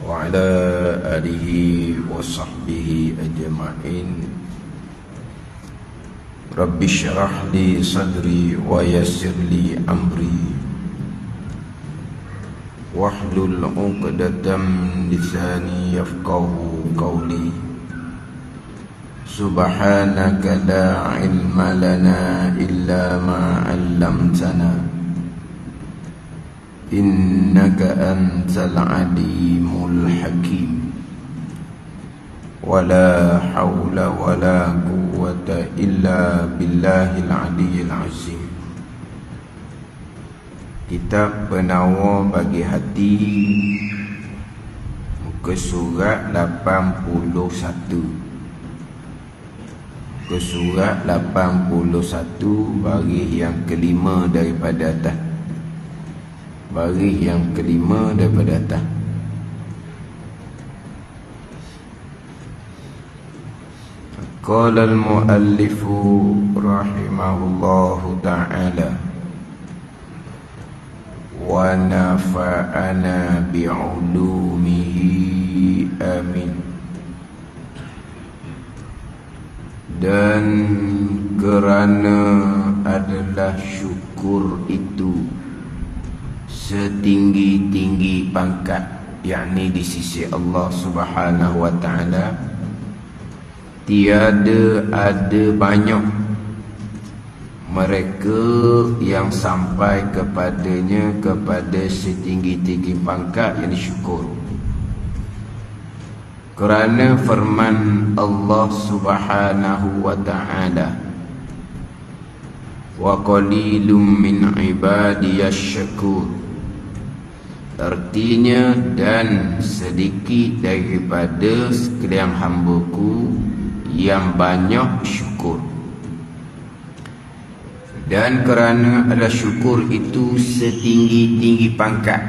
وعلى آله وصحبه أجمعين. رب اشرح لي صدري ويسر لي أمري واحلل عقدة من لساني يفقهوا قولي. سبحانك لا علم لنا إلا ما علمتنا إنك أنت العليم الحكيم. ولا حول ولا قوة إلا بالله العلي العظيم. Kitab Penawar bagi hati, muka surat 81. Muka surat 81, baris yang kelima daripada atas. Baris yang kelima daripada atas. Qala al-muallifu rahimahullahu ta'ala wa nafa'ana bi'ulumihi amin. Dan kerana adalah syukur itu setinggi-tinggi pangkat, yakni di sisi Allah Subhanahu wa ta'ala, tiada ada banyak mereka yang sampai kepadanya kepada setinggi-tinggi pangkat, yang syukur. Kerana firman Allah Subhanahu wa ta'ala, wa qalilum min ibadiyasy syakur. Artinya, dan sedikit daripada sekalian hambaku yang banyak syukur. Dan kerana ada syukur itu setinggi-tinggi pangkat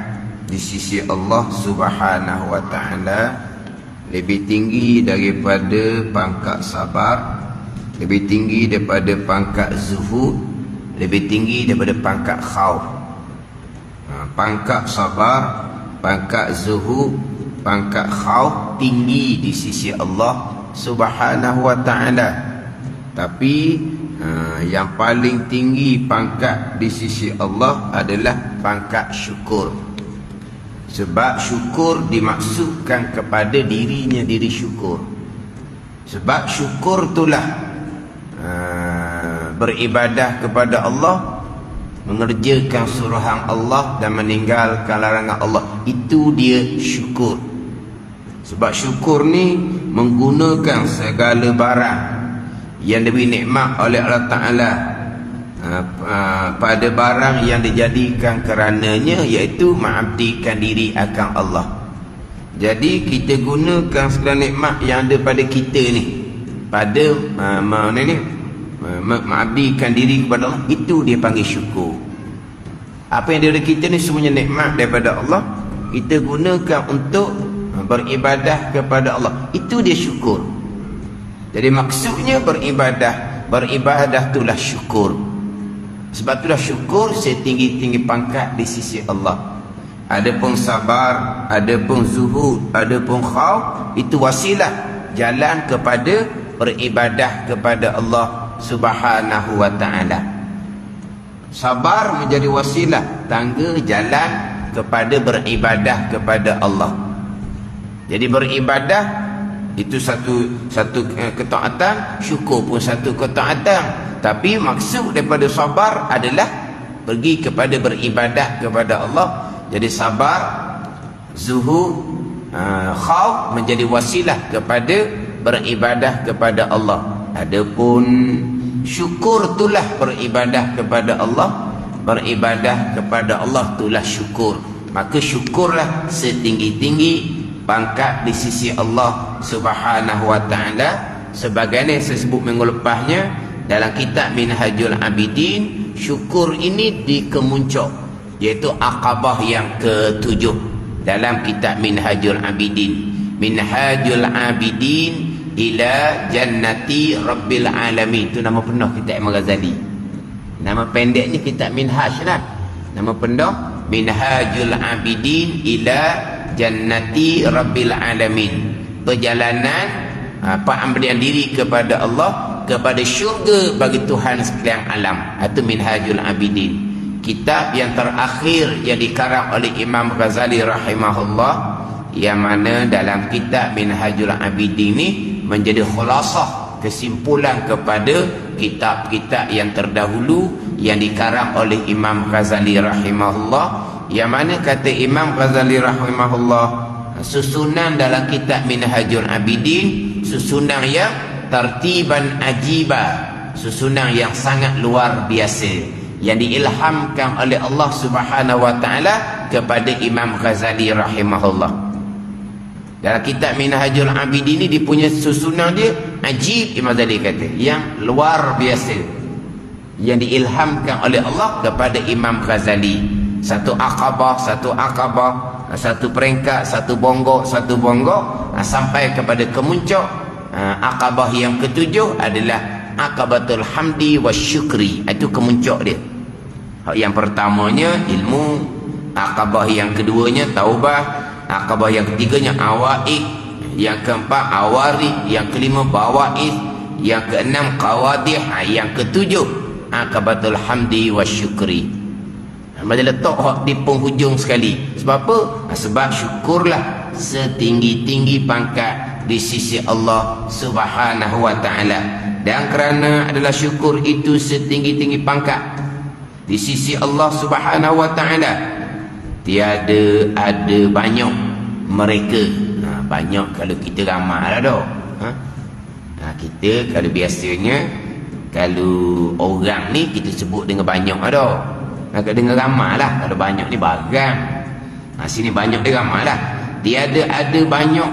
di sisi Allah Subhanahu wa ta'ala, lebih tinggi daripada pangkat sabar, lebih tinggi daripada pangkat zuhud, lebih tinggi daripada pangkat khauf. Pangkat sabar, pangkat zuhud, pangkat khauf tinggi di sisi Allah Subhanahu wa ta'ala. Tapi yang paling tinggi pangkat di sisi Allah adalah pangkat syukur. Sebab syukur dimaksudkan kepada dirinya diri syukur. Sebab syukur itulah beribadah kepada Allah, mengerjakan suruhan Allah dan meninggalkan larangan Allah. Itu dia syukur. Sebab syukur ni menggunakan segala barang yang diberi nikmat oleh Allah Ta'ala pada barang yang dijadikan kerananya, iaitu mengabdikan diri akan Allah. Jadi kita gunakan segala nikmat yang ada pada kita ni pada mengabdikan diri kepada Allah. Itu dia panggil syukur. Apa yang ada pada kita ni semuanya nikmat daripada Allah, kita gunakan untuk beribadah kepada Allah. Itu dia syukur. Jadi maksudnya beribadah itulah syukur. Sebab itulah syukur setinggi-tinggi pangkat di sisi Allah. Adapun sabar, adapun zuhud, adapun khauf, itu wasilah jalan kepada beribadah kepada Allah Subhanahu wa ta'ala. Sabar menjadi wasilah, tangga jalan kepada beribadah kepada Allah. Jadi beribadah itu satu ketaatan, syukur pun satu ketaatan. Tapi maksud daripada sabar adalah pergi kepada beribadah kepada Allah. Jadi sabar, zuhud, khauf menjadi wasilah kepada beribadah kepada Allah. Adapun syukur itulah beribadah kepada Allah. Beribadah kepada Allah itulah syukur. Maka syukurlah setinggi-tinggi pangkat di sisi Allah Subhanahu wa ta'ala. Sebagaimana saya sebut minggu lepasnya dalam kitab Minhajul Abidin, syukur ini dikemuncak, iaitu akabah yang ke-7 dalam kitab Minhajul Abidin. Minhajul Abidin ila jannati rabbil alamin. Itu nama penuh kitab Imam Ghazali. Nama pendeknya kitab Minhaj lah. Nama penuh Minhajul Abidin ila jannati rabbil alamin, perjalanan pemberian diri kepada Allah, kepada syurga bagi Tuhan sekalian alam. Itu Minhajul Abidin, kitab yang terakhir yang dikarang oleh Imam Ghazali rahimahullah, yang mana dalam kitab Minhajul Abidin ini menjadi khulasah, kesimpulan kepada kitab-kitab yang terdahulu yang dikarang oleh Imam Ghazali rahimahullah, yang mana kata Imam Ghazali rahimahullah, susunan dalam kitab Minhajul Abidin susunan yang tartiban ajiba, susunan yang sangat luar biasa, yang diilhamkan oleh Allah Subhanahu wa taala kepada Imam Ghazali rahimahullah. Dalam kitab Minhajul Abidin ini dia punya susunan dia ajib, Imam Ghazali kata, yang luar biasa, yang diilhamkan oleh Allah kepada Imam Ghazali. Satu akabah, satu peringkat, satu bonggok, sampai kepada kemuncak. Akabah yang ketujuh adalah akabatul hamdi wa syukri. Itu kemuncak dia. Yang pertamanya ilmu, akabah yang keduanya taubah, akabah yang ketiganya awaid, yang keempat awarid, yang kelima bawaid, yang keenam qawadih, yang ketujuh akabatul hamdi wa syukri. Macam letak di penghujung sekali. Sebab apa? Sebab syukurlah setinggi-tinggi pangkat di sisi Allah Subhanahu wa taala. Dan kerana adalah syukur itu setinggi-tinggi pangkat di sisi Allah Subhanahu wa taala, tiada ada banyak mereka. Banyak kalau kita ramai lah dah. Kita kalau biasanya, kalau orang ni kita sebut dengan banyak lah dah. Agak dengar ramai lah. Kalau banyak ni barang, sini banyak dia ramai lah. Tiada ada banyak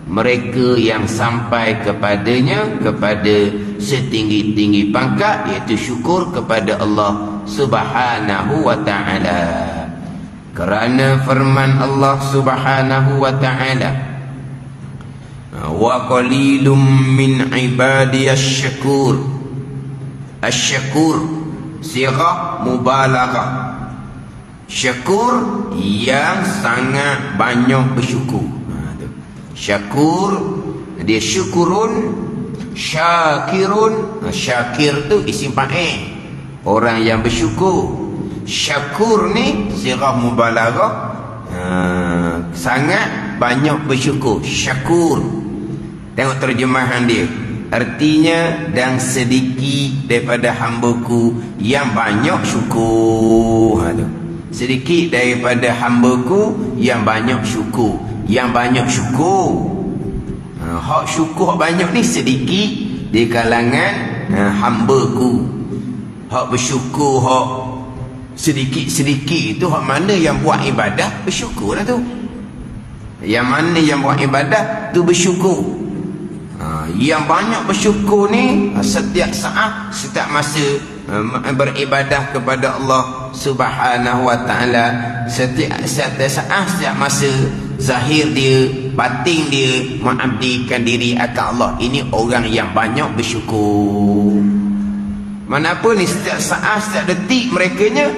mereka yang sampai kepadanya, kepada setinggi-tinggi pangkat, iaitu syukur kepada Allah Subhanahu wa ta'ala. Kerana firman Allah Subhanahu wa ta'ala, wa qalilum min ibadiyasy syakur. Asy-syakur sirah mubalaghah, syakur yang sangat banyak bersyukur. Syakur dia syukurun, syakirun. Syakir tu isim fa'il, orang yang bersyukur. Syakur ni sirah mubalaghah, sangat banyak bersyukur. Syakur, tengok terjemahan dia, artinya dan sedikit daripada hambaku yang banyak syukur. Sedikit daripada hambaku yang banyak syukur. Yang banyak syukur, hak syukur banyak ni sedikit di kalangan hambaku. Hak bersyukur, hak sedikit-sedikit itu hak mana yang buat ibadah bersyukur lah tu. Yang mana yang buat ibadah tu bersyukur. Yang banyak bersyukur ni setiap saat, setiap masa beribadah kepada Allah Subhanahu wa ta'ala. Setiap saat, setiap masa, zahir dia, batin dia mengabdikan diri akan Allah. Ini orang yang banyak bersyukur. Manapun ni setiap saat, setiap detik merekanya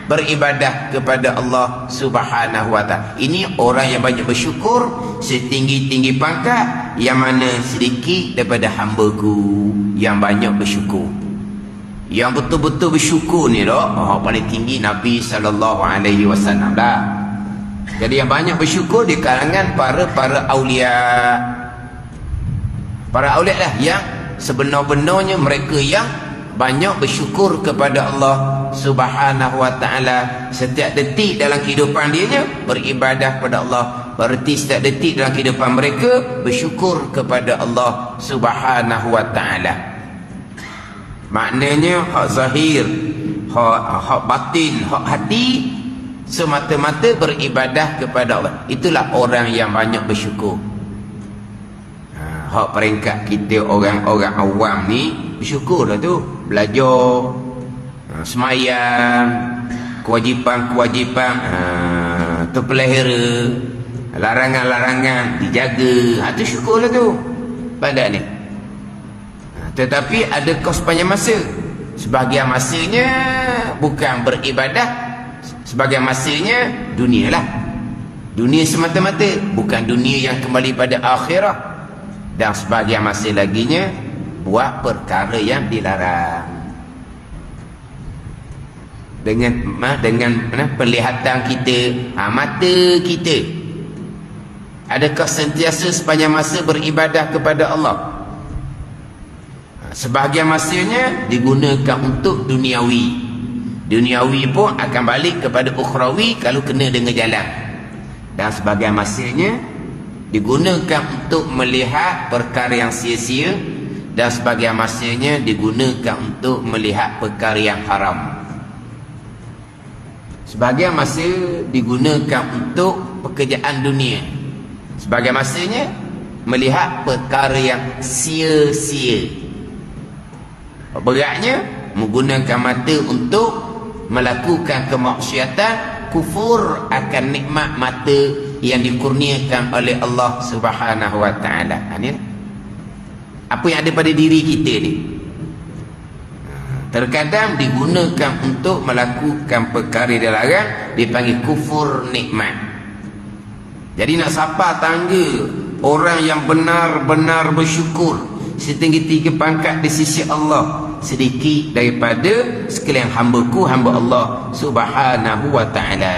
beribadah kepada Allah Subhanahu wa ta'ala. Ini orang yang banyak bersyukur, setinggi-tinggi pangkat, yang mana sedikit daripada hambaku yang banyak bersyukur. Yang betul-betul bersyukur ni paling tinggi Nabi SAW dah. Jadi yang banyak bersyukur di kalangan para aulia. Para aulia lah yang sebenar-benarnya mereka yang banyak bersyukur kepada Allah Subhanahu wa ta'ala. Setiap detik dalam kehidupan dia beribadah kepada Allah. Berarti setiap detik dalam kehidupan mereka bersyukur kepada Allah Subhanahu wa ta'ala. Maknanya hak zahir, hak batin, hak hati semata-mata beribadah kepada Allah. Itulah orang yang banyak bersyukur. Hak peringkat kita orang-orang awam ni bersyukur lah tu. Belajar, semayang, kewajipan-kewajipan terpelihara, larangan-larangan dijaga. Itu syukur lah tu pada ni. Tetapi ada kos sepanjang masa. Sebahagian masanya bukan beribadah, sebahagian masanya dunia lah. Dunia semata-mata, bukan dunia yang kembali pada akhirah. Dan sebagian masih laginya buat perkara yang dilarang. Dengan penglihatan kita, mata kita, adakah sentiasa sepanjang masa beribadah kepada Allah? Sebahagian masanya digunakan untuk duniawi. Duniawi pun akan balik kepada ukhrawi kalau kena dengan jalan. Dan sebahagian masanya digunakan untuk melihat perkara yang sia-sia. Dan sebahagian masanya digunakan untuk melihat perkara yang haram. Sebahagian masa digunakan untuk pekerjaan dunia. Sebahagian masanya melihat perkara yang sia-sia. Beratnya menggunakan mata untuk melakukan kemaksiatan, kufur akan nikmat mata yang dikurniakan oleh Allah Subhanahu wa taala. Apa yang ada pada diri kita ni terkadang digunakan untuk melakukan perkara yang dilarang, dipanggil kufur nikmat. Jadi nak sapa tangga orang yang benar-benar bersyukur setinggi-tinggi pangkat di sisi Allah, sedikit daripada sekalian hamba-Ku, hamba Allah Subhanahu wa taala.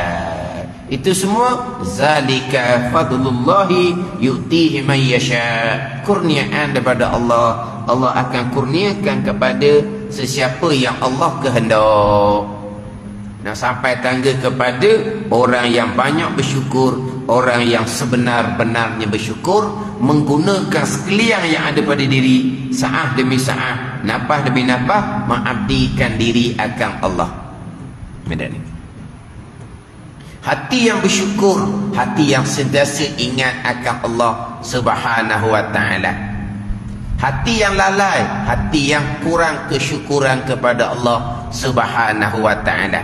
Itu semua zalika fadlullahi yu'tihi man yasha. Kurniaan daripada Allah. Allah akan kurniakan kepada sesiapa yang Allah kehendak. Nak sampai tangga kepada orang yang banyak bersyukur, orang yang sebenar-benarnya bersyukur, menggunakan sekalian yang ada pada diri, sa'ah demi sa'ah, nafas demi nafas, mengabdikan diri akan Allah. Hati yang bersyukur, hati yang sentiasa ingat akan Allah Subhanahu wa taala. Hati yang lalai, hati yang kurang kesyukuran kepada Allah Subhanahu wa taala.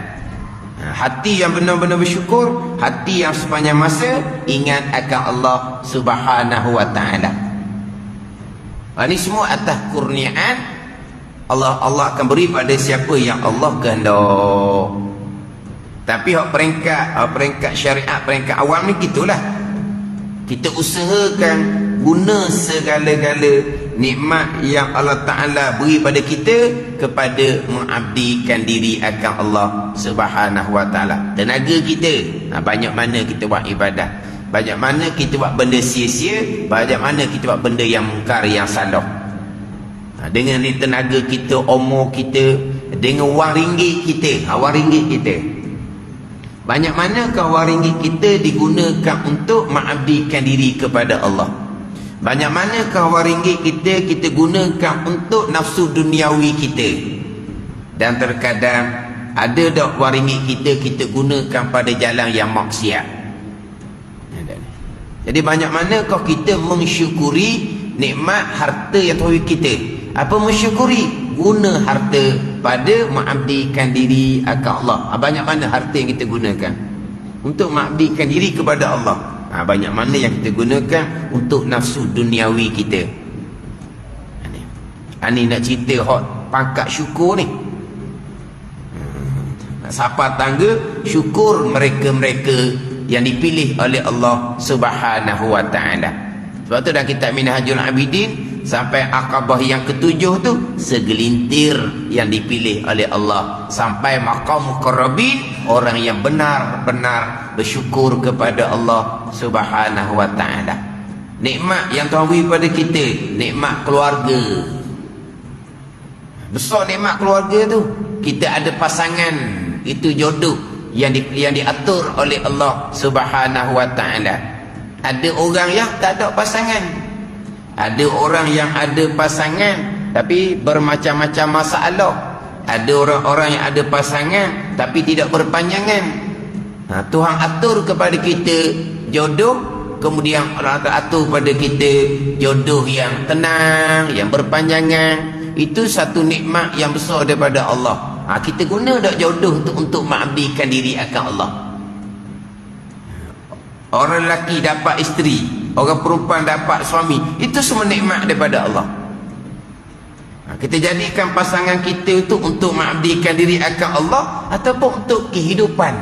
Hati yang benar-benar bersyukur, hati yang sepanjang masa ingat akan Allah Subhanahu wa taala. Ini semua atas kurniaan Allah akan beri pada siapa yang Allah kehendak. Tapi peringkat syariat, peringkat awam ni gitulah. Kita usahakan guna segala-gala nikmat yang Allah Ta'ala beri pada kita kepada mengabdikan diri akan Allah Subhanahu wa Ta'ala. Tenaga kita, banyak mana kita buat ibadah, banyak mana kita buat benda sia-sia, banyak mana kita buat benda yang mungkar, yang salah. Dengan tenaga kita, umur kita, dengan wang ringgit kita, banyak manakah wang ringgit kita digunakan untuk mengabdikan diri kepada Allah? Banyak manakah wang ringgit kita gunakan untuk nafsu duniawi kita? Dan terkadang ada tak wang ringgit kita gunakan pada jalan yang maksiat? Jadi banyak manakah kita mensyukuri nikmat harta yang Tuhan kita? Apa mensyukuri? Guna harta pada mengabdikan diri akan Allah. Banyak mana harta yang kita gunakan untuk mengabdikan diri kepada Allah? Banyak mana yang kita gunakan untuk nafsu duniawi kita? Ini nak cerita hot pangkat syukur ni. Nak sapa tangga syukur mereka-mereka yang dipilih oleh Allah Subhanahu wa taala. Sebab tu dalam kitab Minhajul Abidin sampai Aqabah yang ketujuh tu, segelintir yang dipilih oleh Allah sampai maqam muqarrabin, orang yang benar-benar bersyukur kepada Allah Subhanahu wa taala. Nikmat yang Tuhan beri pada kita, nikmat keluarga. Besar nikmat keluarga tu. Kita ada pasangan, itu jodoh yang diatur oleh Allah Subhanahu wa taala. Ada orang yang tak ada pasangan. Ada orang yang ada pasangan tapi bermacam-macam masalah. Ada orang-orang yang ada pasangan tapi tidak berpanjangan. Tuhan atur kepada kita jodoh, kemudian Allah atur pada kita jodoh yang tenang, yang berpanjangan. Itu satu nikmat yang besar daripada Allah. Kita guna tak jodoh untuk mengabdikan diri akan Allah? Orang lelaki dapat isteri, orang perempuan dapat suami, itu semua nikmat daripada Allah. Kita jadikan pasangan kita itu untuk mengabdikan diri akan Allah ataupun untuk kehidupan.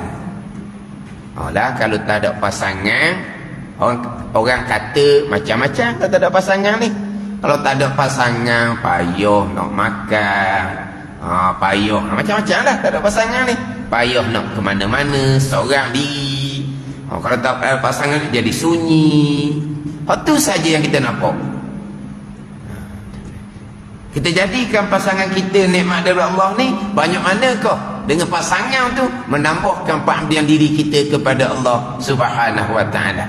Lah kalau tak ada pasangan, orang kata macam-macam kalau tak ada pasangan ni. Kalau tak ada pasangan, payah nak makan, payah macam-macam lah tak ada pasangan ni. Payah nak ke mana-mana seorang diri. Kalau tak ada pasangan jadi sunyi. Itu saja yang kita nampak. Kita jadikan pasangan kita nikmat dari Allah ni banyak manakah dengan pasangan tu menambahkan pengabdian diri kita kepada Allah Subhanahu wa taala.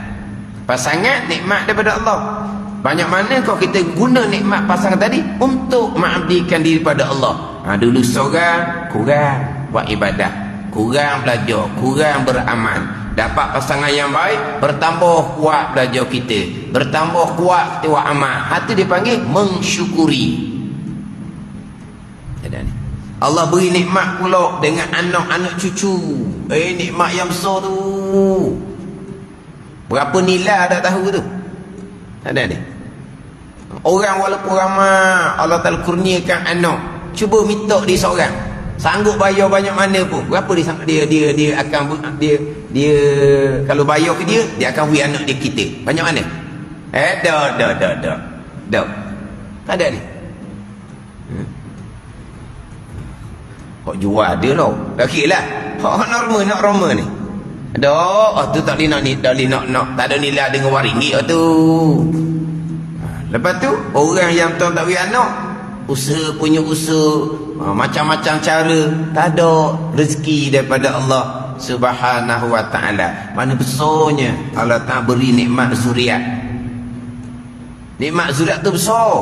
Pasangan nikmat daripada Allah. Banyak manakah kita guna nikmat pasangan tadi untuk mengabdikan diri pada Allah. Dulu seorang kurang buat ibadah, kurang belajar, kurang beramal. Dapat pasangan yang baik, bertambah kuat belajar kita, bertambah kuat kita buat amal. Itu dipanggil mensyukuri. Allah beri nikmat pula dengan anak-anak cucu. Nikmat yang besar tu. Berapa nilai dah tahu tu? Ada ni. Orang walaupun ramai Allah Ta'ala kurniakan anak, cuba minta dia seorang, sanggup bayar banyak mana pun, berapa dia akan dia kalau bayar ke dia akan beri anak dia kita. Banyak mana? Dah. Tak ada ni. Kok jual dia tau. Tak kira lah. Nak normal ni. Tu tak boleh nak. Tak ada nilai dengan RM1 tu. Lepas tu, orang yang tuan tak beri anak, punya usaha, macam-macam cara, tak ada rezeki daripada Allah Subhanahu wa ta'ala. Mana besarnya Allah Ta'ala beri nikmat zuriat. Nikmat zuriat tu besar.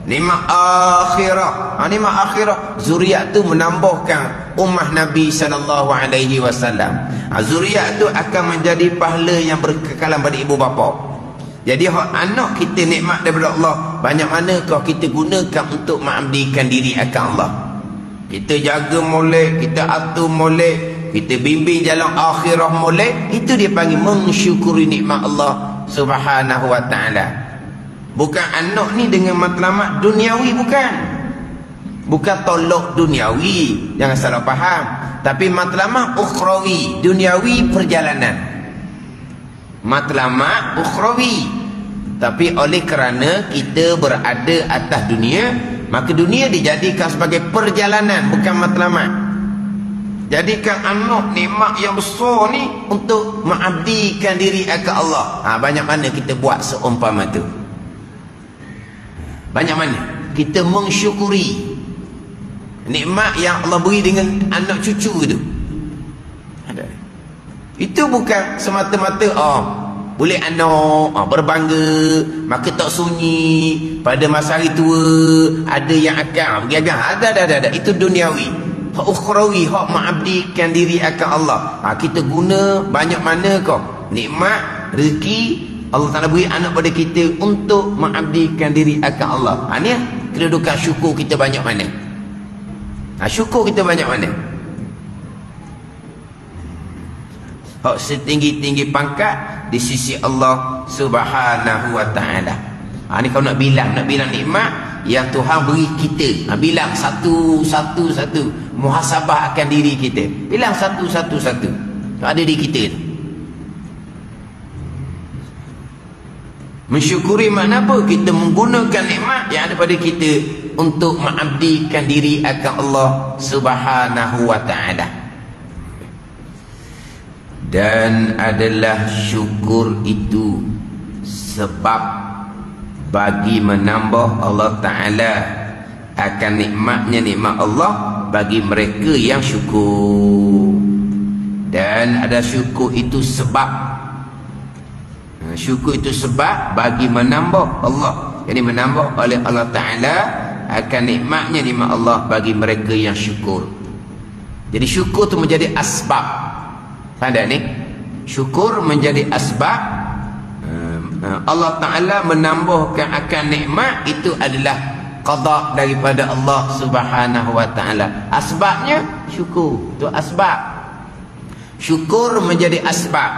Nikmat akhirah. Nikmat akhirah, zuriat tu menambahkan ummah Nabi sallallahu alaihi wasallam. Zuriat tu akan menjadi pahala yang berkekalan pada ibu bapa. Jadi anak kita nikmat daripada Allah. Banyak manakah kita gunakan untuk mengabdikan diri akan Allah. Kita jaga molek, kita atur molek, kita bimbing jalan akhirah molek. Itu dia panggil mensyukuri nikmat Allah Subhanahu wa ta'ala. Bukan anak ni dengan matlamat duniawi, bukan tolok duniawi, jangan salah faham. Tapi matlamat ukhrawi, duniawi perjalanan, matlamat ukhrawi. Tapi oleh kerana kita berada atas dunia, maka dunia dijadikan sebagai perjalanan, bukan matlamat. Jadikan anak nikmat yang besar ni untuk mengabdikan diri akan Allah. Banyak mana kita buat seumpama tu? Banyak mana kita mensyukuri nikmat yang Allah beri dengan anak cucu itu. Itu bukan semata-mata boleh anak berbangga, maka tak sunyi pada masa hari tua ada yang akan bergagang. Ada. Itu duniawi. Hak ukhrawi, hak mengabdikan diri akan Allah. Kita guna banyak mana kau nikmat rezeki Allah Ta'ala beri anak pada kita untuk mengabdikan diri akan Allah. Ni kedudukan syukur kita banyak mana? Syukur kita banyak mana? Hak setinggi-tinggi pangkat di sisi Allah Subhanahu wa ta'ala. Ni kau nak bilang nikmat yang Tuhan beri kita. Bilang satu. Muhasabah akan diri kita. Bilang satu. Ada di kita tu. Mensyukuri makna apa? Kita menggunakan nikmat yang ada pada kita untuk mengabdikan diri akan Allah Subhanahu wa ta'ala. Dan adalah syukur itu sebab bagi menambah Allah Ta'ala akan nikmatnya nikmat Allah bagi mereka yang syukur. Dan ada syukur itu sebab, syukur itu sebab bagi menambah Allah. Jadi menambah oleh Allah Ta'ala akan nikmatnya nikmat Allah bagi mereka yang syukur. Jadi syukur itu menjadi asbab. Tanda ni, syukur menjadi asbab. Allah Ta'ala menambahkan akan nikmat itu adalah qada daripada Allah Subhanahu wa ta'ala. Asbabnya syukur. Itu asbab. Syukur menjadi asbab.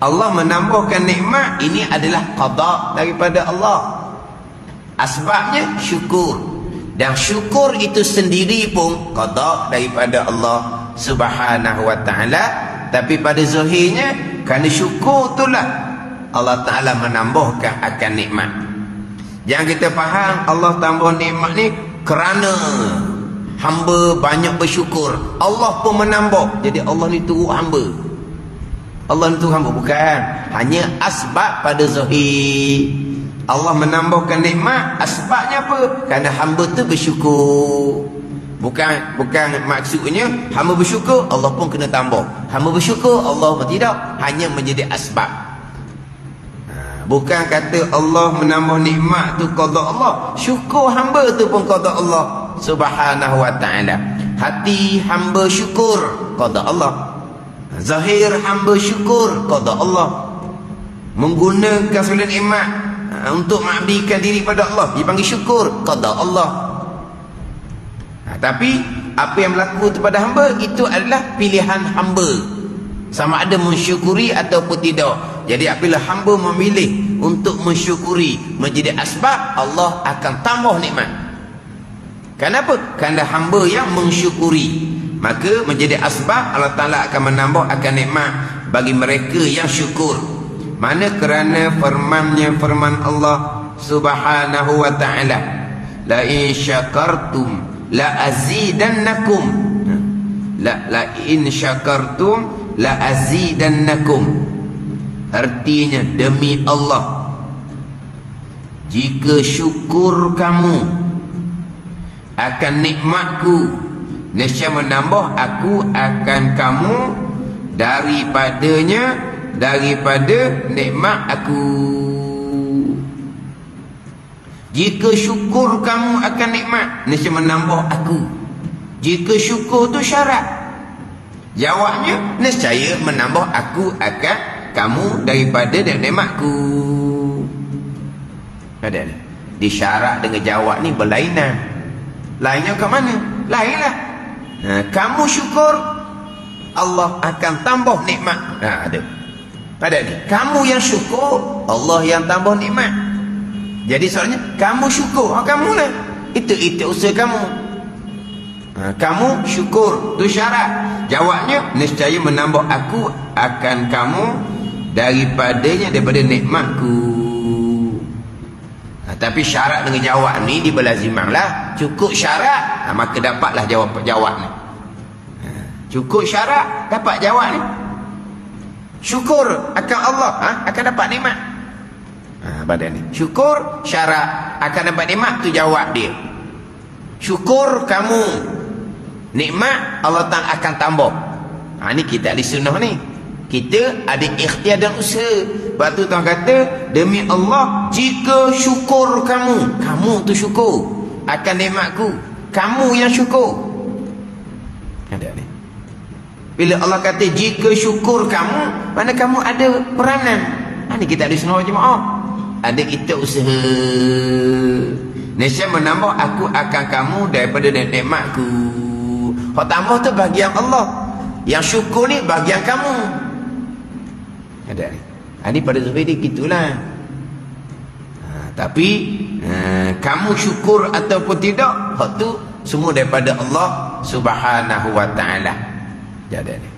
Allah menambahkan nikmat, ini adalah qada daripada Allah. Asbabnya syukur. Dan syukur itu sendiri pun qada daripada Allah Subhanahu wa ta'ala. Tapi pada zahirnya, kerana syukur itulah Allah Ta'ala menambahkan akan nikmat. Jangan kita faham Allah tambah nikmat ni kerana hamba banyak bersyukur, Allah pun menambah. Jadi Allah ni turut hamba. Allah ni turut hamba. Bukan. Hanya asbab pada zahir. Allah menambahkan nikmat. Asbabnya apa? Kerana hamba tu bersyukur. Bukan maksudnya hamba bersyukur Allah pun kena tambah. Hamba bersyukur Allah pun tidak. Hanya menjadi asbab. Bukan kata Allah menambah nikmat tu qada Allah. Syukur hamba tu pun qada Allah Subhanahu wa ta'ala. Hati hamba syukur qada Allah. Zahir hamba syukur qada Allah. Menggunakan segala nikmat untuk mengabdikan diri pada Allah dipanggil syukur qada Allah. Tapi apa yang berlaku kepada hamba itu adalah pilihan hamba, sama ada mensyukuri ataupun tidak. Jadi apabila hamba memilih untuk mensyukuri menjadi asbab, Allah akan tambah nikmat. Kenapa? Kerana hamba yang mensyukuri, maka menjadi asbab Allah Ta'ala akan menambah akan nikmat bagi mereka yang syukur. Mana kerana firman Allah Subhanahu wa ta'ala, la in syakartum la azidannakum. La in syakartum la azidannakum. Artinya demi Allah, jika syukur kamu akan nikmatku, nescaya menambah aku akan kamu daripada nikmat aku. Jika syukur kamu akan nikmat, nescaya menambah aku. Jika syukur tu syarat, jawabnya nescaya menambah aku akan kamu daripada nikmatku. Ada disyarat dengan jawab ni berlainan. Lainnya ke mana? Lainlah. Kamu syukur, Allah akan tambah nikmat. Ada ni. Kamu yang syukur, Allah yang tambah nikmat. Jadi soalnya kamu syukur, kamu lah. Itu usaha kamu. Kamu syukur, tu syarat. Jawabnya nescaya menambah aku akan kamu daripada nikmatku. Tapi syarat dengan jawab ni diberlazimanglah. Cukup syarat, maka dapatlah jawab ni. Cukup syarat, dapat jawab ni. Syukur akan Allah, akan dapat nikmat. Pada ni syukur syarat, akan dapat nikmat, tu jawab dia. Syukur kamu, nikmat Allah Ta'ala akan tambah. Ni kita ahli sunnah ni. Kita ada ikhtiar dan usaha. Sebab tu Tuhan kata, demi Allah, jika syukur kamu tu syukur akan nikmatku, kamu yang syukur. Ada ni. Bila Allah kata jika syukur kamu, mana kamu ada peranan. Ni kita ada sunnah jemaah. Ada kita usaha. Nescaya menambah aku akan kamu daripada nikmatku. Hak tambah tu bagian Allah. Yang syukur ni bagian kamu. Ada ni. Ini pada zahir gitulah. Tapi kamu syukur ataupun tidak, hak tu semua daripada Allah Subhanahu wa ta'ala. Jadi ni.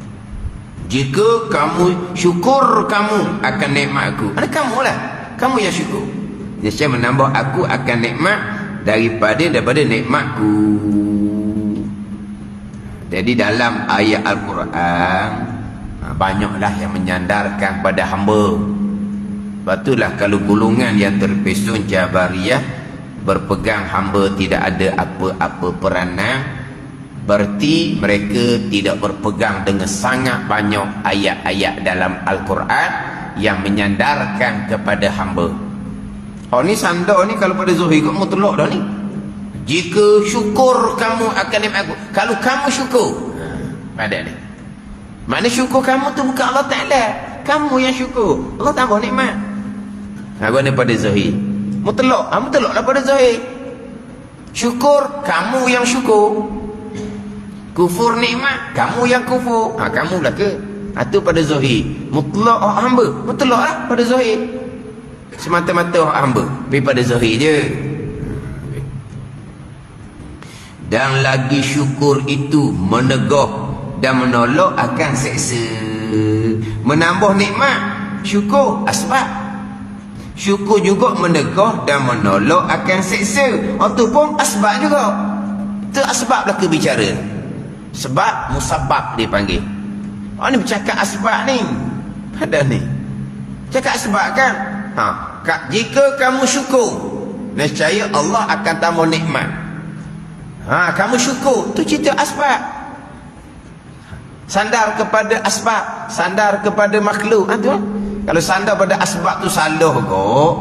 Jika kamu syukur kamu akan nikmatku, kamu lah, kamu yang syukur, nescaya menambah aku akan nikmat daripada nikmatku. Jadi dalam ayat Al-Quran banyaklah yang menyandarkan pada hamba. Batulah kalau golongan yang terpesun Jabariyah berpegang hamba tidak ada apa-apa peranan, berarti mereka tidak berpegang dengan sangat banyak ayat-ayat dalam Al-Quran yang menyandarkan kepada hamba. Ni sandar ni kalau pada Zuhri kau mutlak dah ni. Jika syukur kamu akan nikmat aku, kalau kamu syukur, ada ni. Mana syukur kamu tu bukan Allah Ta'ala, kamu yang syukur, Allah tambah nikmat. Gua ni pada Zuhri mutlak, mutlak lah pada Zuhri. Syukur kamu yang syukur, kufur nikmat kamu yang kufur, kamu lah ke? Itu pada Zuhri mutlak hamba, mutlak lah pada Zuhri. Semata-mata hamba, tapi pada Zuhri je. Dan lagi syukur itu menegah dan menolak akan seksa. Menambah nikmat, syukur asbab. Syukur juga menegah dan menolak akan seksa. Itu pun asbab juga. Itu asbab lah kebicara. Sebab musabab dipanggil. Ni bercakap asbab ni. Ada ni. Cakap asbab kan? Jika kamu syukur, nescaya Allah akan tambah nikmat. Kamu syukur, tu cerita asbab. Sandar kepada asbab, sandar kepada makhluk. Tu kalau sandar pada asbab tu salah kok.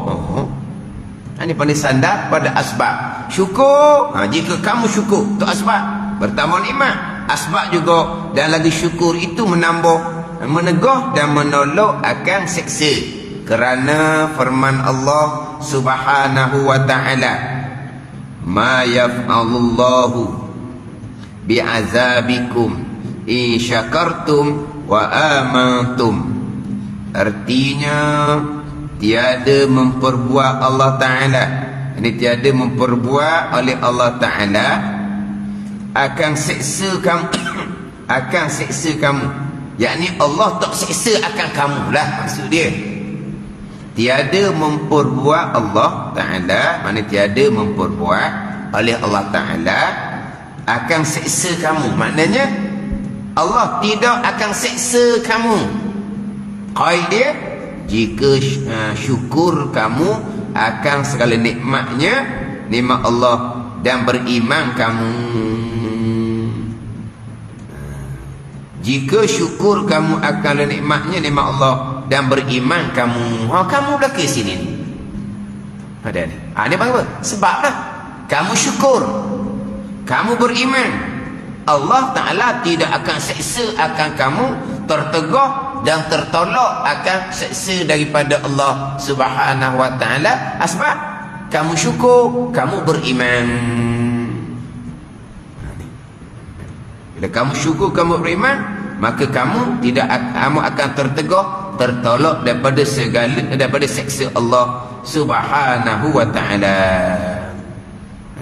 Ini pandai sandar pada asbab. Syukur, jika kamu syukur, tu asbab. Bertambah nikmat. Asbab juga, dan lagi syukur itu menambah, menegah dan menolak akan seksa. Kerana firman Allah Subhanahu wa ta'ala, ma yaf'alullahu bi'azabikum in syakartum wa amantum. Artinya tiada memperbuat Allah Ta'ala, ini tiada memperbuat oleh Allah Ta'ala akan seksa kamu akan seksa kamu, yakni Allah tak seksa akan kamu lah maksud dia. Tiada memperbuat Allah Ta'ala, mana tiada memperbuat oleh Allah Ta'ala akan seksa kamu, maknanya Allah tidak akan seksa kamu. Qaid dia, jika syukur kamu akan segala nikmatnya, nikmat Allah, dan beriman kamu. Jika syukur kamu akan nikmatnya, nikmat Allah, dan beriman kamu. Kamu belaka sini ni. Ada ni. Ni apa? Sebab lah kamu syukur, kamu beriman, Allah Ta'ala tidak akan seksa akan kamu, tertegah dan tertolak akan seksa daripada Allah Subhanahu wa Ta'ala. Sebab kamu syukur, kamu beriman. Bila kamu syukur, kamu beriman, maka kamu akan tertegah, tertolak daripada segala, daripada seksa Allah Subhanahu wa Ta'ala.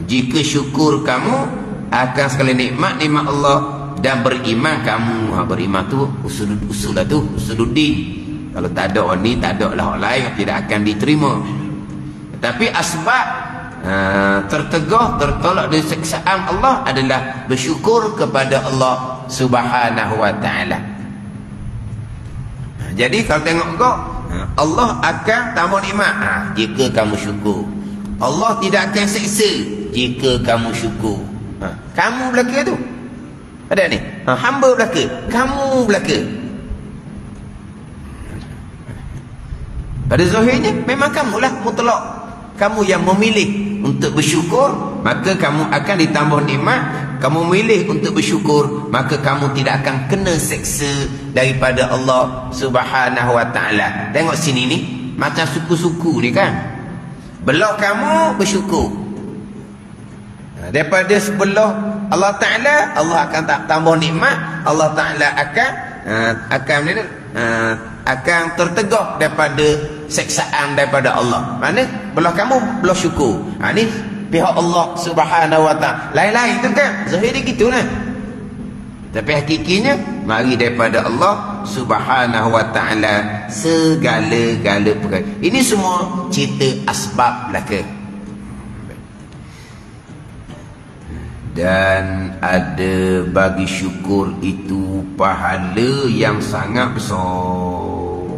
Jika syukur kamu akan segala nikmat Allah, dan beriman kamu. Beriman tu usul lah tu, usuluddin. Kalau tak ada orang ni, tak ada lah orang lain, tidak akan diterima. Tapi asbab tertegah, tertolak dari siksaan Allah adalah bersyukur kepada Allah Subhanahu wa Ta'ala. Jadi kalau tengok kau, Allah akan tambah nikmat jika kamu syukur. Allah tidak akan seksa jika kamu syukur. Kamu belaka tu. Ada ni. Hamba belaka, kamu belaka. Pada zahirnya memang kamulah mutlak. Kamu yang memilih untuk bersyukur, maka kamu akan ditambah nikmat. Kamu memilih untuk bersyukur, maka kamu tidak akan kena seksa daripada Allah Subhanahu wa Ta'ala. Tengok sini ni, macam suku-suku ni kan. Belah kamu bersyukur, daripada sebelah Allah Ta'ala, Allah akan tambah nikmat. Allah Ta'ala akan tertegah daripada seksaan daripada Allah. Mana belah kamu belah syukur. Ni pihak Allah Subhanahu wa Ta'ala. Lain-lain tu kan, zahir dia gitulah. Tapi hakikinya mari daripada Allah Subhanahu wa Ta'ala segala-gala perkara. Ini semua cerita asbab belaka. Dan ada bagi syukur itu pahala yang sangat besar.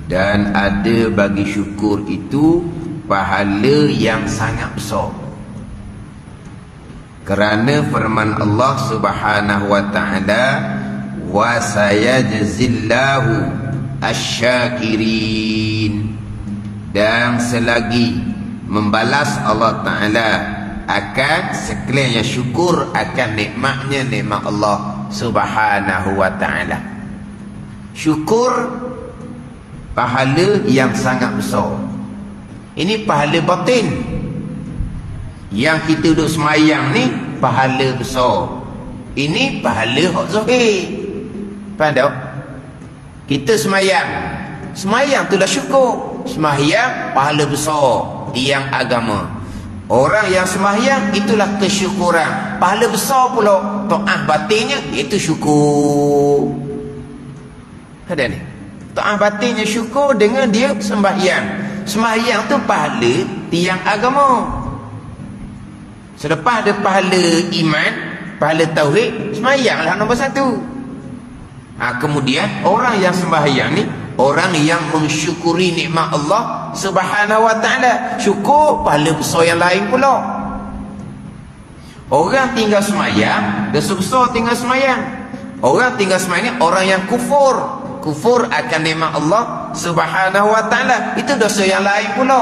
Dan ada bagi syukur itu pahala yang sangat besar. Kerana firman Allah Subhanahu wa Ta'ala, wa sayajzillahu asyakirin, dan selagi membalas Allah Ta'ala akan sekalian yang syukur akan nikmatnya, nikmat Allah Subhanahu wa Ta'ala. Syukur pahala yang sangat besar. Ini pahala batin. Yang kita duduk semayang ni pahala besar. Ini pahala hak zahir. Faham tak? Kita semayang, semayang tu dah syukur. Semayang pahala besar tiang agama. Orang yang sembahyang itulah kesyukuran. Pahala besar pula taat batinnya, itu syukur. Ada ni. Ta'ah batinnya syukur dengan dia sembahyang. Sembahyang tu pahala tiang agama. Selepas ada pahala iman, pahala tauhid, sembahyanglah nombor satu. Kemudian orang yang sembahyang ni orang yang mensyukuri nikmat Allah Subhanahu wa ta'ala. Syukur pahala besar yang lain pula. Orang tinggal sembahyang, dosa besar tinggal sembahyang. Orang tinggal sembahyang ni orang yang kufur. Kufur akan nikmat Allah Subhanahu wa ta'ala. Itu dosa yang lain pula.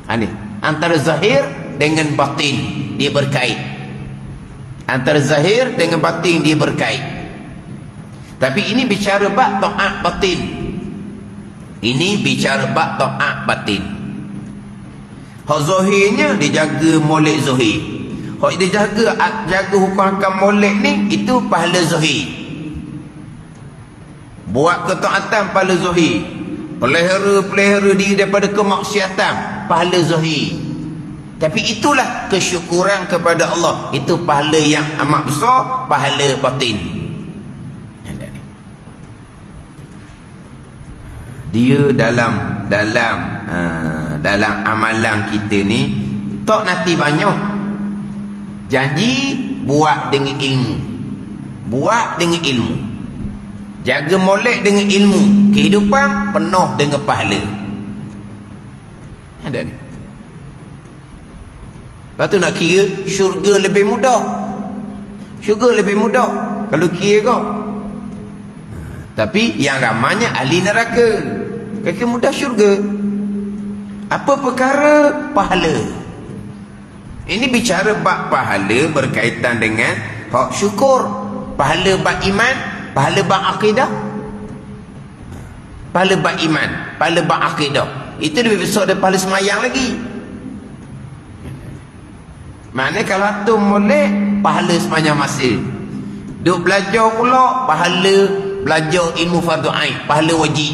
Ini antara zahir dengan batin dia berkait. Antara zahir dengan batin dia berkait. Tapi ini bicara bab taat batin. Ini bicara bab taat batin. Hak zahirnya dia jaga molek zahir. Hak dia jaga hukum hakam molek ni itu pahala zahir. Buat ketaatan pahala zahir. Pelihara diri daripada kemaksiatan pahala zahir. Tapi itulah kesyukuran kepada Allah. Itu pahala yang amat besar, pahala batin. Dia dalam amalan kita ni tak nanti banyak. Janji buat dengan ilmu. Buat dengan ilmu. Jaga molek dengan ilmu. Kehidupan penuh dengan pahala. Ada ni. Lepas tu nak kira syurga lebih mudah. Syurga lebih mudah kalau kira kau. Tapi yang ramanya ahli neraka. Kira mudah syurga. Apa perkara? Pahala. Ini bicara bab pahala berkaitan dengan hak syukur. Pahala bab iman, pahala bab akidah. Pahala bab iman, pahala bab akidah. Itu lebih besar daripada pahala semayang lagi. Maknanya kalau tu molek, pahala sepanjang masa. Duk belajar pula, pahala belajar ilmu fardu ain, pahala wajib.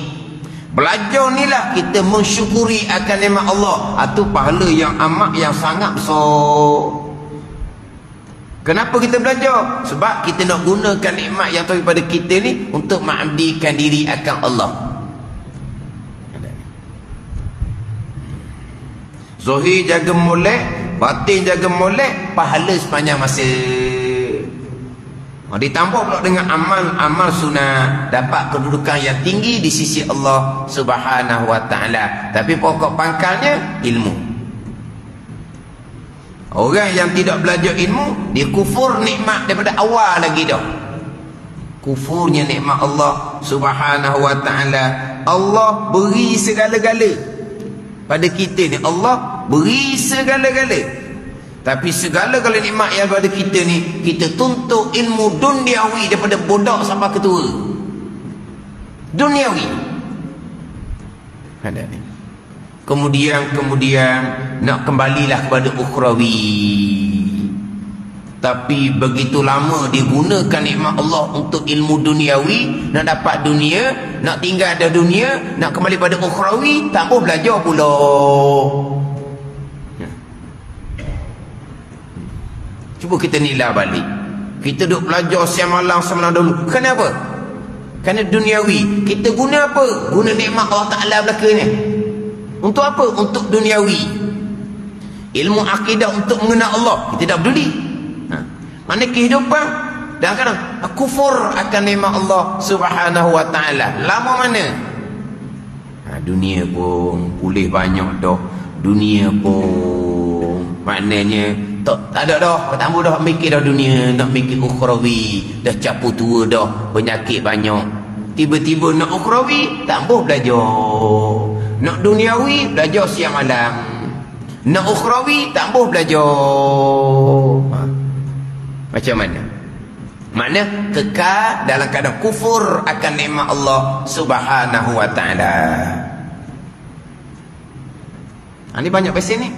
Belajar ni lah kita mensyukuri akan nikmat Allah. Itu pahala yang amat yang sangat besar. Kenapa kita belajar? Sebab kita nak gunakan nikmat yang tahu pada kita ni untuk mengabdikan diri akan Allah. Zahir jaga molek, batin jaga molek, pahala sepanjang masa. Ditambah pula dengan amal sunat, dapat kedudukan yang tinggi di sisi Allah Subhanahu wa ta'ala. Tapi pokok pangkalnya ilmu. Orang yang tidak belajar ilmu, dia kufur nikmat daripada awal lagi dah. Kufurnya nikmat Allah Subhanahu wa ta'ala. Allah beri segala-gala pada kita ni. Allah beri segala-gala. Tapi segala-gala nikmat yang pada kita ni, kita tuntut ilmu duniawi daripada budak sampai ketua. Duniawi. Ada ni. Kemudian nak kembalilah kepada ukhrawi. Tapi begitu lama dia gunakan nikmat Allah untuk ilmu duniawi, nak dapat dunia, nak tinggal ada dunia, nak kembali pada ukhrawi, tak boleh belajar pula. Cuba kita nilai balik. Kita duk belajar siang malam semalam dulu. Kenapa? Kerana duniawi. Kita guna apa? Guna nikmat Allah Ta'ala belaka ni. Untuk apa? Untuk duniawi. Ilmu akidah untuk mengenal Allah, kita tak peduli. Mana kehidupan dan kadang kufur akan nikmat Allah Subhanahu wa ta'ala. Lama mana? Dunia pun pulih banyak dah. Dunia pun maknanya tak ada dah, tambah dah mikir dah dunia, nak mikir ukhrawi, dah capu tua dah, penyakit banyak. Tiba-tiba nak ukhrawi, tak boleh belajar. Nak duniawi, belajar siang malam. Nak ukhrawi, tak boleh belajar. Macam mana? Makna kekal dalam keadaan kufur akan nikmat Allah Subhanahu wa ta'ala. Ini banyak pasal ni.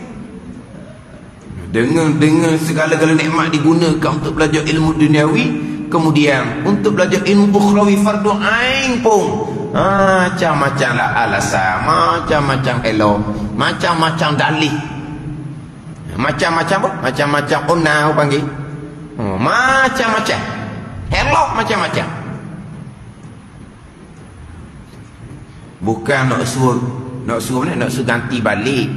Dengan segala-gala nikmat digunakan untuk belajar ilmu duniawi, kemudian untuk belajar ilmu ukhrawi fardu ain pun macam-macam lah alasan, macam-macam elok, macam-macam dalih, macam-macam apa? Macam-macam unau panggil, macam-macam elok, macam-macam. Bukan nak suruh ganti balik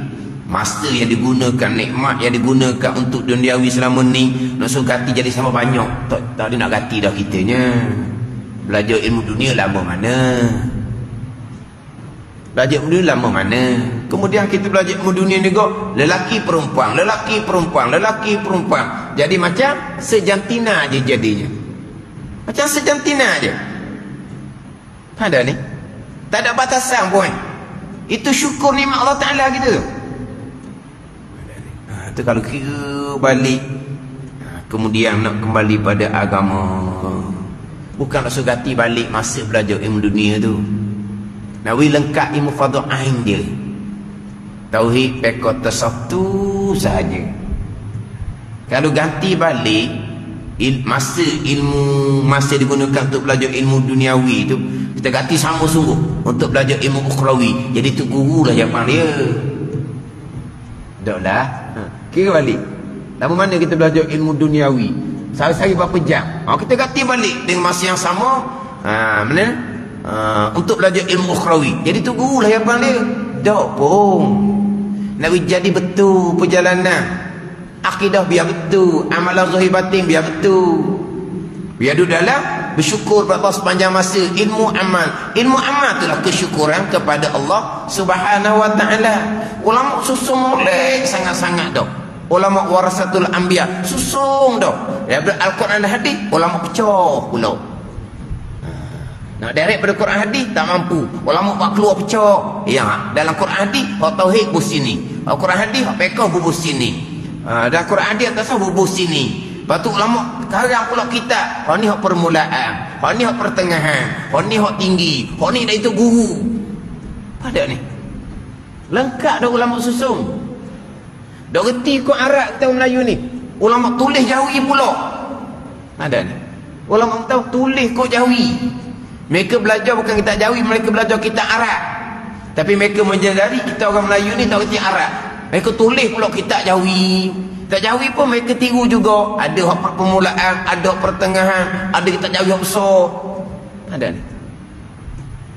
masa yang digunakan, nikmat yang digunakan untuk duniawi selama ni, nak suruh ganti jadi sama banyak. Tak ada nak ganti dah kitanya. Belajar ilmu dunia lama mana? Belajar ilmu dunia lama mana? Kemudian kita belajar ilmu dunia ni kok lelaki perempuan. Jadi macam sejantina je jadinya. Macam sejantina je. Ada ni. Tak ada batasan pun. Itu syukur nikmat Allah Ta'ala kita. Itu kalau kira balik, kemudian nak kembali pada agama. Bukan nak suruh ganti balik masa belajar ilmu dunia tu. Nawi lengkap ilmu fardhu ain dia. Tauhid pekot tasawuf sahaja. Kalau ganti balik masa digunakan untuk belajar ilmu duniawi tu, kita ganti sama sungguh untuk belajar ilmu ukhrawi. Jadi tu guru lah yang panggil dia. Taklah. Kira balik. Lama mana kita belajar ilmu duniawi? Sehari-hari berapa jam? Kita ganti balik dengan masa yang sama. Untuk belajar ilmu ukhrawi. Jadi tu guru lah yang panggil dia. Tak pun. Nak jadi betul perjalanan. Akidah biar betul, amalan zahir batin biar betul. Biar duduk dalam bersyukur kepada Allah sepanjang masa. Ilmu amal itulah kesyukuran kepada Allah Subhanahu wa ta'ala. Ulama susung molek sangat-sangat dah. Ulama warasatul anbiya susung dah. Daripada Al-Quran dan hadis ulama pecah pula. Nak direct pada Quran hadis tak mampu. Ulama buat keluar pecah. Ya, dalam Quran hadis hak tauhid bus sini. Quran hadis hak fiqh bus sini. Dan Quran hadis atas bubus sini. Lepas tu ulama karang pula kitab. Hak ni hak permulaan, hak ni hak pertengahan, hak ni hak tinggi, hak ni dah itu guru. Pada ni lengkap dah ulama susung. Dah reti kau Arab kita Melayu ni. Ulama tulis Jawi pula. Ada ni. Ulama tahu tulis kau Jawi. Mereka belajar bukan kita Jawi, mereka belajar kita Arab. Tapi mereka menjadari kita orang Melayu ni tak reti Arab. Mereka tulis pula kitab Jawi. Kitab Jawi pun mereka tiru juga. Ada hak permulaan, ada hak pertengahan, ada kitab Jawi hak besar. Ada ni.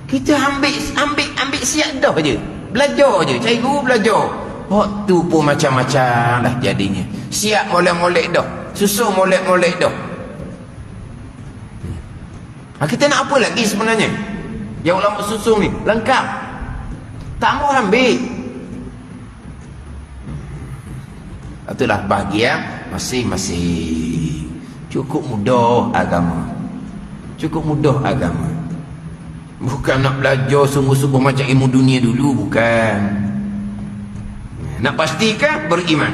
Kita ambil siap dah je. Belajar je, cari guru belajar. Hak tu pun macam-macam lah jadinya. Siap molek-molek dah. Susun molek-molek dah. Kita nak apa lagi sebenarnya? Yang ulama susun ni lengkap. Tak mau ambil. Itulah bahagian masing-masing. Cukup mudah agama. Cukup mudah agama. Bukan nak belajar sungguh-sungguh macam ilmu dunia dulu. Bukan. Nak pastikan beriman.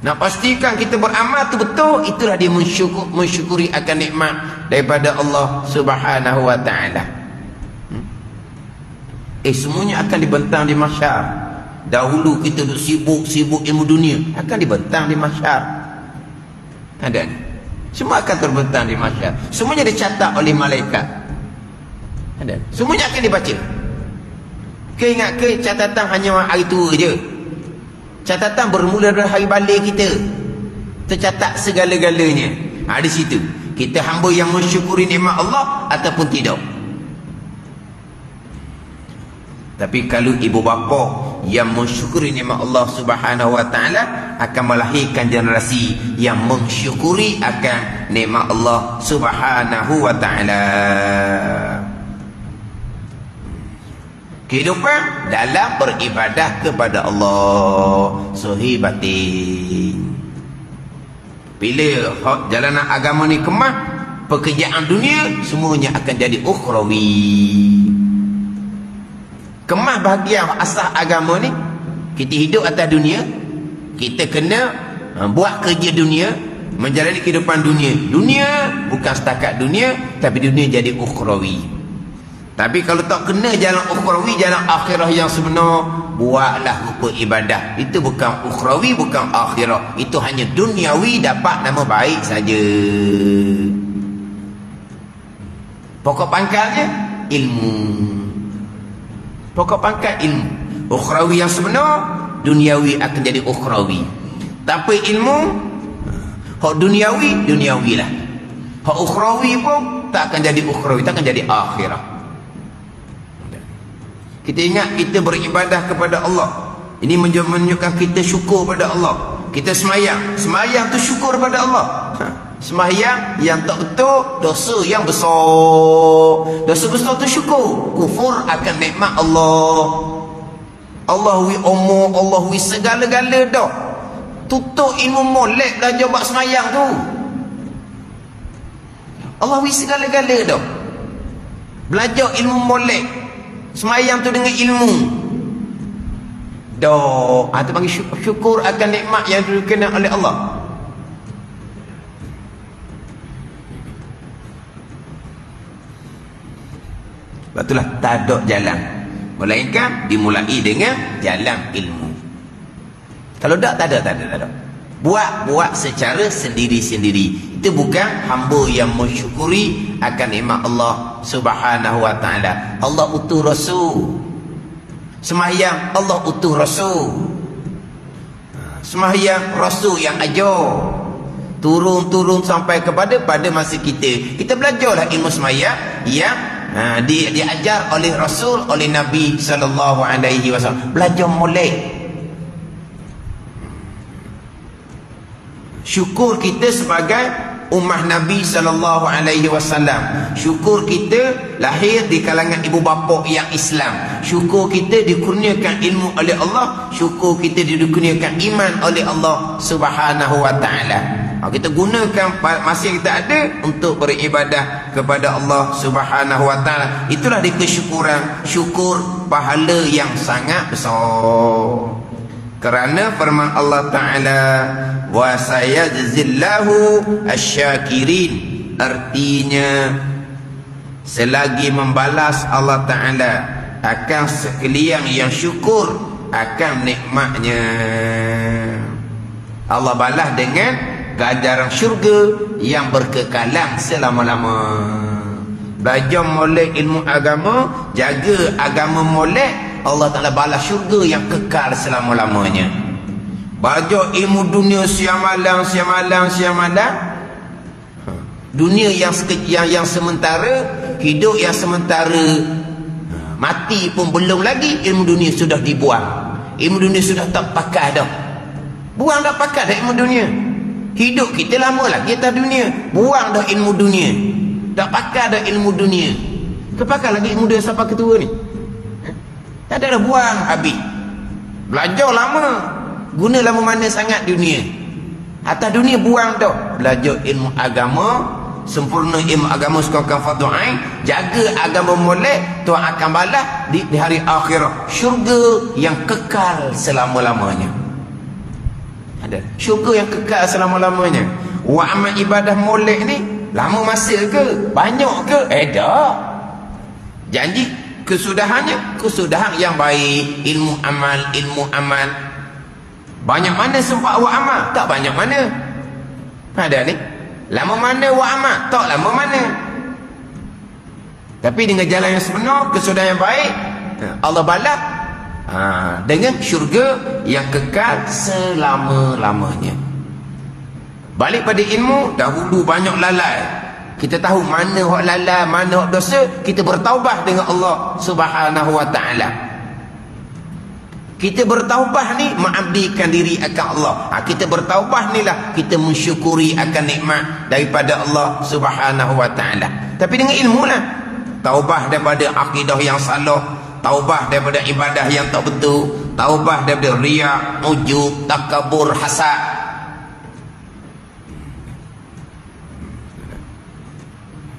Nak pastikan kita beramal tu betul. Itulah dia mensyukuri akan nikmat daripada Allah Subhanahu wa ta'ala. Semuanya akan dibentang di mahsyar. Dahulu kita sibuk ilmu dunia, akan dibentang di mahsyar. Ada ni. Semua akan terbentang di mahsyar. Semuanya dicatat oleh malaikat. Ada. Semuanya akan dibaca. Ingat ke catatan hanya hari tua je. Catatan bermula dari hari balik kita. Tercatat segala-galanya. Di situ. Kita hamba yang mensyukuri nikmat Allah ataupun tidak. Tapi kalau ibu bapa yang mensyukuri nikmat Allah Subhanahu wa ta'ala akan melahirkan generasi yang mensyukuri akan nikmat Allah Subhanahu wa ta'ala. Kehidupan dalam beribadah kepada Allah sahih batin. Bila jalanan agama ni kemah, pekerjaan dunia semuanya akan jadi ukhrawi. Kemah bahagian asas agama ni, kita hidup atas dunia, kita kena buat kerja dunia, menjalani kehidupan dunia. Dunia bukan setakat dunia, tapi dunia jadi ukhrawi. Tapi kalau tak kena jalan ukhrawi, jalan akhirah yang sebenar, buatlah rupa ibadah. Itu bukan ukhrawi, bukan akhirah. Itu hanya duniawi, dapat nama baik saja. Pokok pangkalnya ilmu. Pokok pangkat ilmu. Ukhrawi yang sebenar, duniawi akan jadi ukhrawi. Tanpa ilmu, hak duniawi, duniawi lah. Hak ukhrawi pun tak akan jadi ukhrawi, tak akan jadi akhirah. Kita ingat kita beribadah kepada Allah. Ini menunjukkan kita syukur pada Allah. Kita semayang. Semayang tu syukur pada Allah. Semayang yang tak betul, dosa yang besar. Dosa besar tu syukur. Kufur akan nikmat Allah. Allah wi umur, Allah wi segala-gala dah. Tutup ilmu molek belajar buat semayang tu. Allah wi segala-gala dah. Belajar ilmu molek. Semayang tu dengan ilmu. Dah. Itu panggil syukur akan nikmat yang diberikan oleh Allah. Sebab itulah tak ada jalan. Melainkan dimulai dengan jalan ilmu. Kalau tak ada. Buat secara sendiri-sendiri. Itu bukan hamba yang mensyukuri akan nikmat Allah Subhanahu wa ta'ala. Allah utuh Rasul. Semahyang Allah utuh Rasul. Semahyang Rasul yang ajar. Turun sampai pada masa kita. Kita belajarlah ilmu semahyang yang diajar oleh Rasul, oleh Nabi sallallahu alaihi wasallam. Belajar molek. Syukur kita sebagai ummah Nabi sallallahu alaihi wasallam. Syukur kita lahir di kalangan ibu bapa yang Islam. Syukur kita dikurniakan ilmu oleh Allah. Syukur kita dikurniakan iman oleh Allah Subhanahu wa taala. Kita gunakan masa yang kita ada untuk beribadah kepada Allah Subhanahu wa taala. Itulah dia kesyukuran. Syukur pahala yang sangat besar. Kerana firman Allah Ta'ala, wa sayajzillahu asyakirin. Artinya, selagi membalas Allah Ta'ala akan sekalian yang syukur akan nikmatnya. Allah balas dengan ganjaran syurga yang berkekalan selama-lama. Belajar molek ilmu agama, jaga agama molek, Allah Ta'ala balas syurga yang kekal selama-lamanya. Belajar ilmu dunia siang malam, dunia yang sementara, hidup yang sementara, mati pun belum lagi, ilmu dunia sudah dibuang. Ilmu dunia sudah tak pakai dah. Buang dah pakai dah ilmu dunia. Hidup kita lama lagi atas dunia. Buang dah ilmu dunia. Tak pakai dah ilmu dunia. Kepakai lagi ilmu dunia sampai ketua ni. Tak ada dah, buang habis. Belajar lama. Guna lama mana sangat dunia. Atas dunia buang dah. Belajar ilmu agama. Sempurna ilmu agama sekurang fardu ain. Jaga agama molek. Tuhan akan balas di hari akhirat. Syurga yang kekal selama-lamanya. Ada syurga yang kekal selama-lamanya. Wa amal ibadah molek ni lama masa ke? Banyak ke? Tak. Janji kesudahannya kesudahan yang baik. Ilmu amal. Banyak mana sempat wa amal? Tak banyak mana. Ada ni. Lama mana wa amal? Tak lama mana. Tapi dengan jalan yang sebenar, kesudahan yang baik, Allah balas dengan syurga yang kekal selama-lamanya. Balik pada ilmu, dahulu banyak lalai. Kita tahu mana hak lalai, mana hak dosa, kita bertaubat dengan Allah Subhanahu wa taala. Kita bertaubat ni mengabdikan diri akan Allah. Kita bertaubat ni lah kita mensyukuri akan nikmat daripada Allah Subhanahu wa taala. Tapi dengan ilmu lah. Taubah daripada akidah yang salah, taubah daripada ibadah yang tak betul, taubah daripada riya, ujub, takabur, hasad.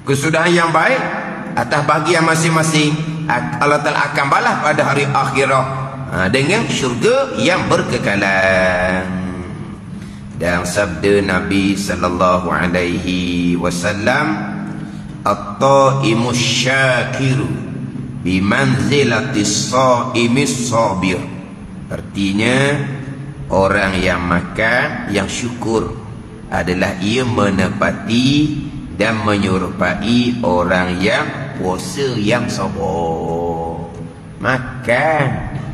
Kesudahan yang baik atas bahagian masing-masing, Allah Ta'ala akan balas pada hari akhirat dengan syurga yang berkekalan. Dan sabda Nabi sallallahu alaihi wasallam, at-taimus syakiru bimanzilatis shaimis sabir. Artinya, orang yang makan, yang syukur adalah ia menepati dan menyerupai orang yang puasa yang sabar. Makan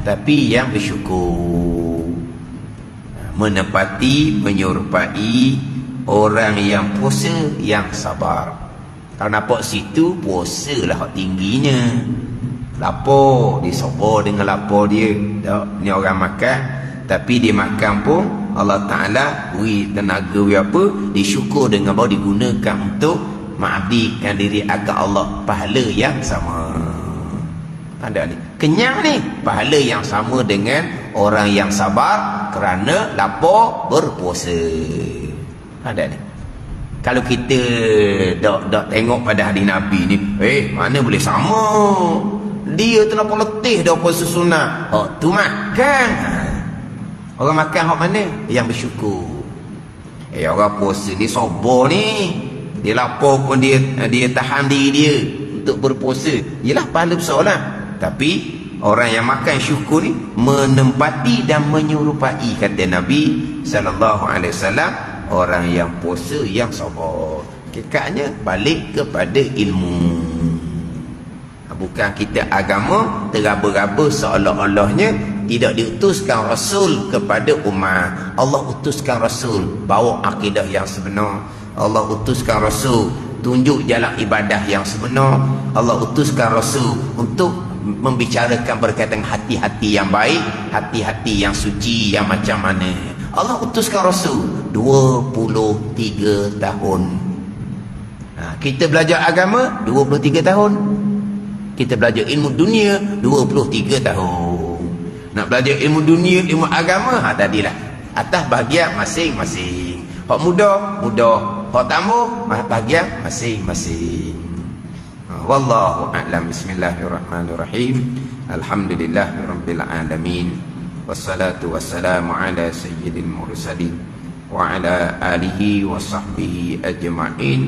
tapi yang bersyukur, menepati, menyerupai orang yang puasa yang sabar. Kalau nampak situ, puasa lah hak tingginya. Lapar, dia sabar dengan lapar dia. Tak, ni orang makan, tapi dia makan pun Allah Ta'ala beri tenaga apa, disyukur dengan bahawa digunakan untuk mengabdikan diri akan Allah, pahala yang sama. Ada ni kenyang ni, pahala yang sama dengan orang yang sabar kerana lapar berpuasa. Ada ni. Kalau kita dak tengok pada hadis Nabi ni, mana boleh sama? Dia terlalu letih dah puasa sunat. Tu makan. Orang makan hak mana? Yang bersyukur. Orang puasa ni sabar ni. Dia lapar pun dia tahan diri dia untuk berpuasa. Yalah pahala besar lah. Tapi orang yang makan syukur ni menempati dan menyerupai, kata Nabi sallallahu alaihi wasallam, orang yang puasa yang sabar. Kekatnya balik kepada ilmu. Bukan kita agama teraba-raba seolah-olahnya tidak diutuskan Rasul kepada umat. Allah utuskan Rasul bawa akidah yang sebenar. Allah utuskan Rasul tunjuk jalan ibadah yang sebenar. Allah utuskan Rasul untuk membicarakan berkaitan hati-hati yang baik, hati-hati yang suci, yang macam mana. Allah utuskan Rasul 23 tahun. Kita belajar agama 23 tahun. Kita belajar ilmu dunia 23 tahun. Nak belajar ilmu dunia, ilmu agama, tadilah atas bahagian masing-masing. Hak mudah, hak tambah bahagian masing-masing. Wallahu a'lam. Bismillahirrahmanirrahim. Alhamdulillahirabbil alamin. Wassalatu wassalamu ala sayyidil mursalin wa ala alihi wa sahbihi ajma'in.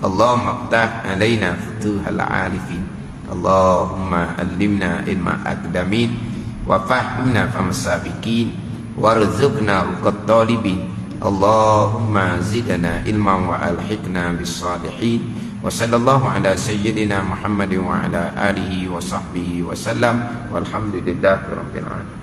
Allahumma ftah alaina futuhal arifin. Allahumma allimna ilma akdamin wa fahimna famasabikin warzuqna ruqat talibin. Allahumma zidna ilman wa alhiqna bis salihin. Wa sallallahu ala sayyidina Muhammadin wa ala alihi wa sahbihi wa sallam. Walhamdulillahi rabbil alamin.